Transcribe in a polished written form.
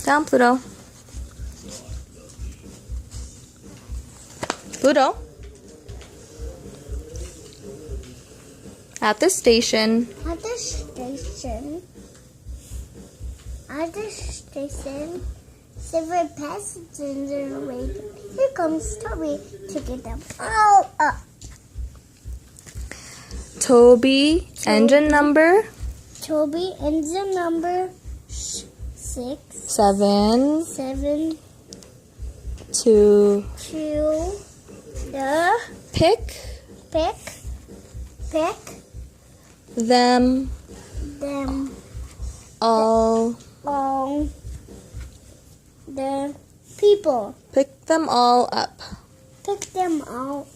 Down, Pluto. Pluto. At the station. At the station. At the station. Several passengers are waiting. Here comes Toby to get them all up. Toby, engine number? Toby, engine number 6. 7. 7. To the pick them all. The people. Pick them all up. Pick them all